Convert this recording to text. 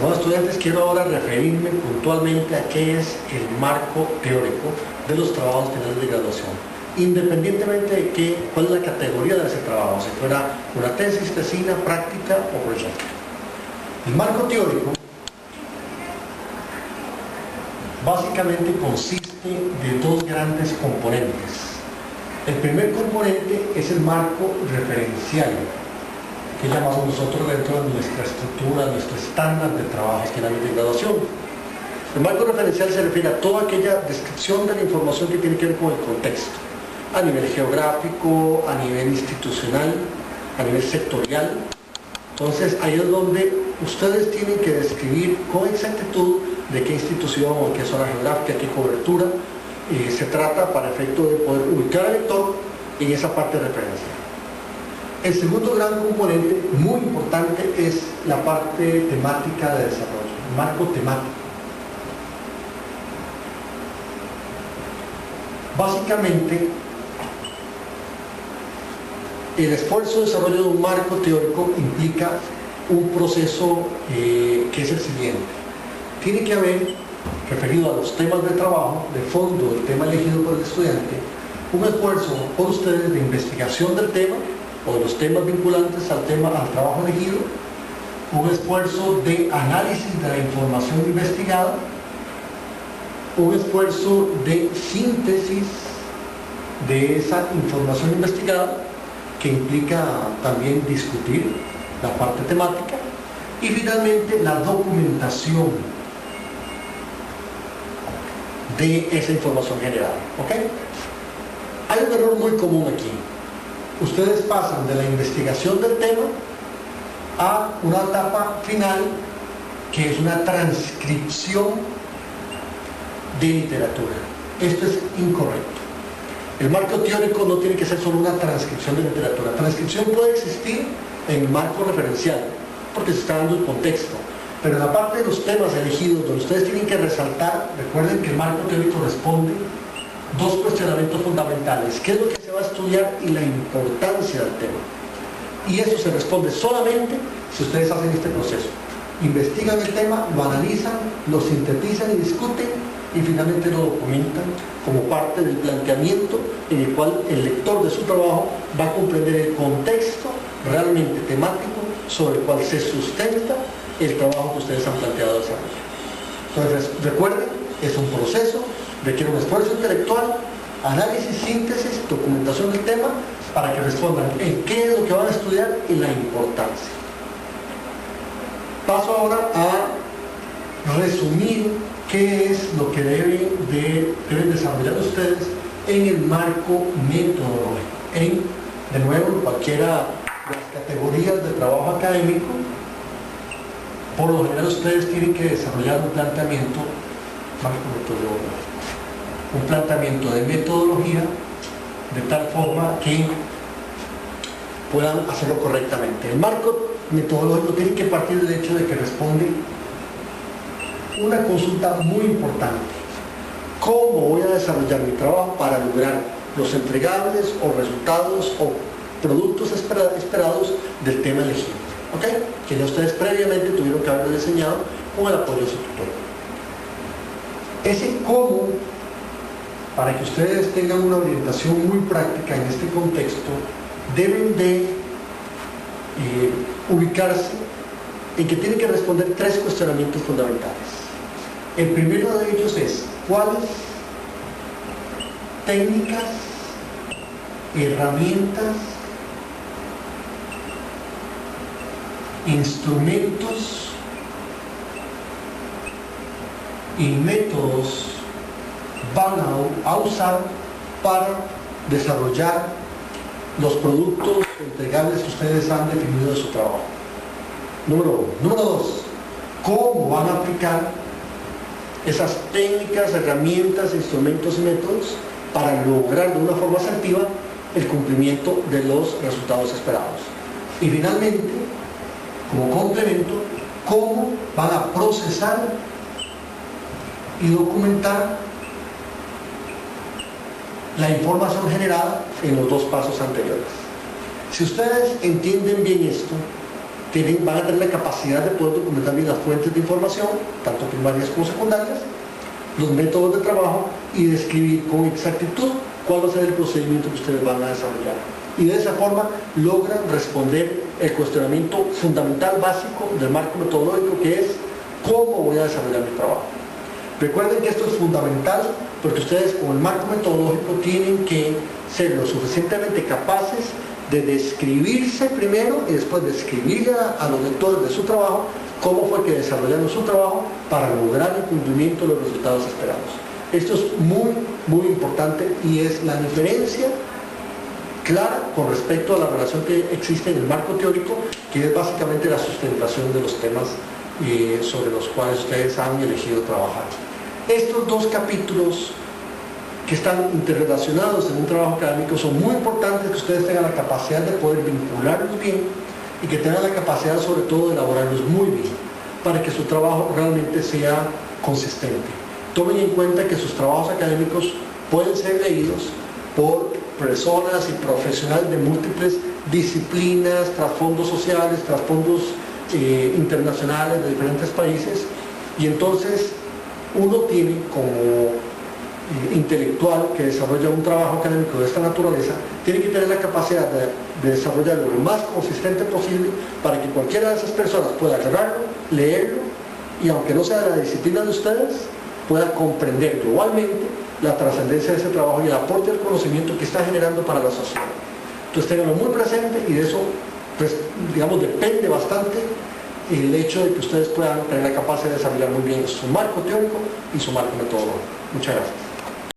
Estimados estudiantes, quiero ahora referirme puntualmente a qué es el marco teórico de los trabajos finales de graduación, independientemente de cuál es la categoría de ese trabajo, si fuera una tesis, tesina, práctica o proyecto. El marco teórico básicamente consiste de dos grandes componentes. El primer componente es el marco referencial, que llamamos nosotros dentro de nuestra estructura, nuestro estándar de trabajos finales de graduación. El marco referencial se refiere a toda aquella descripción de la información que tiene que ver con el contexto, a nivel geográfico, a nivel institucional, a nivel sectorial. Entonces ahí es donde ustedes tienen que describir con exactitud de qué institución o qué zona geográfica, qué cobertura se trata para efecto de poder ubicar al lector en esa parte de referencia. El segundo gran componente muy importante es la parte temática de desarrollo, el marco temático. Básicamente, el esfuerzo de desarrollo de un marco teórico implica un proceso que es el siguiente. Tiene que haber, referido a los temas de trabajo, de fondo, el tema elegido por el estudiante, un esfuerzo por ustedes de investigación del tema o de los temas vinculantes al trabajo elegido, un esfuerzo de análisis de la información investigada, un esfuerzo de síntesis de esa información investigada, que implica también discutir la parte temática, y finalmente la documentación de esa información generada. ¿Ok? Hay un error muy común aquí. Ustedes pasan de la investigación del tema a una etapa final que es una transcripción de literatura. Esto es incorrecto. El marco teórico no tiene que ser solo una transcripción de literatura. Transcripción puede existir en el marco referencial, porque se está dando el contexto. Pero en la parte de los temas elegidos, donde ustedes tienen que resaltar, recuerden que el marco teórico responde dos cuestionamientos fundamentales: ¿qué es lo que se va a estudiar y la importancia del tema? Y eso se responde solamente si ustedes hacen este proceso. Investigan el tema, lo analizan, lo sintetizan y discuten, y finalmente lo documentan como parte del planteamiento en el cual el lector de su trabajo va a comprender el contexto realmente temático sobre el cual se sustenta el trabajo que ustedes han planteado desarrollar. Entonces, recuerden, es un proceso, requiere un esfuerzo intelectual, análisis, síntesis, documentación del tema, para que respondan en qué es lo que van a estudiar y la importancia. Paso ahora a resumir qué es lo que deben desarrollar ustedes en el marco metodológico. De nuevo, cualquiera de las categorías de trabajo académico, por lo general ustedes tienen que desarrollar un planteamiento marco metodológico, un planteamiento de metodología de tal forma que puedan hacerlo correctamente. El marco metodológico tiene que partir del hecho de que responde una consulta muy importante: ¿cómo voy a desarrollar mi trabajo para lograr los entregables o resultados o productos esperados del tema elegido? ¿Ok? Que ya ustedes previamente tuvieron que haberlo diseñado con el apoyo de su tutor. Ese cómo, para que ustedes tengan una orientación muy práctica en este contexto, deben de ubicarse en que tienen que responder tres cuestionamientos fundamentales. El primero de ellos es: ¿cuáles técnicas, herramientas, instrumentos y métodos van a usar para desarrollar los productos entregables que ustedes han definido de su trabajo? Número uno. Número dos, ¿cómo van a aplicar esas técnicas, herramientas, instrumentos y métodos para lograr de una forma asertiva el cumplimiento de los resultados esperados? Y finalmente, como complemento, ¿cómo van a procesar y documentar la información generada en los dos pasos anteriores? Si ustedes entienden bien esto, van a tener la capacidad de poder documentar bien las fuentes de información, tanto primarias como secundarias, los métodos de trabajo y describir con exactitud cuál va a ser el procedimiento que ustedes van a desarrollar. Y de esa forma logran responder el cuestionamiento fundamental, básico del marco metodológico, que es ¿cómo voy a desarrollar mi trabajo? Recuerden que esto es fundamental porque ustedes con el marco metodológico tienen que ser lo suficientemente capaces de describirse primero y después describirle a los lectores de su trabajo cómo fue que desarrollaron su trabajo para lograr el cumplimiento de los resultados esperados. Esto es muy, muy importante y es la diferencia clara con respecto a la relación que existe en el marco teórico, que es básicamente la sustentación de los temas sobre los cuales ustedes han elegido trabajar. Estos dos capítulos que están interrelacionados en un trabajo académico son muy importantes, que ustedes tengan la capacidad de poder vincularlos bien y que tengan la capacidad sobre todo de elaborarlos muy bien para que su trabajo realmente sea consistente. Tomen en cuenta que sus trabajos académicos pueden ser leídos por personas y profesionales de múltiples disciplinas, trasfondos sociales, trasfondos internacionales de diferentes países, y entonces uno tiene como intelectual que desarrolla un trabajo académico de esta naturaleza, tiene que tener la capacidad de desarrollarlo lo más consistente posible para que cualquiera de esas personas pueda agarrarlo, leerlo y, aunque no sea de la disciplina de ustedes, pueda comprender globalmente la trascendencia de ese trabajo y el aporte del conocimiento que está generando para la sociedad. Entonces tenganlo muy presente, y de eso, pues, digamos, depende bastante el hecho de que ustedes puedan tener la capacidad de desarrollar muy bien su marco teórico y su marco metodológico. Muchas gracias.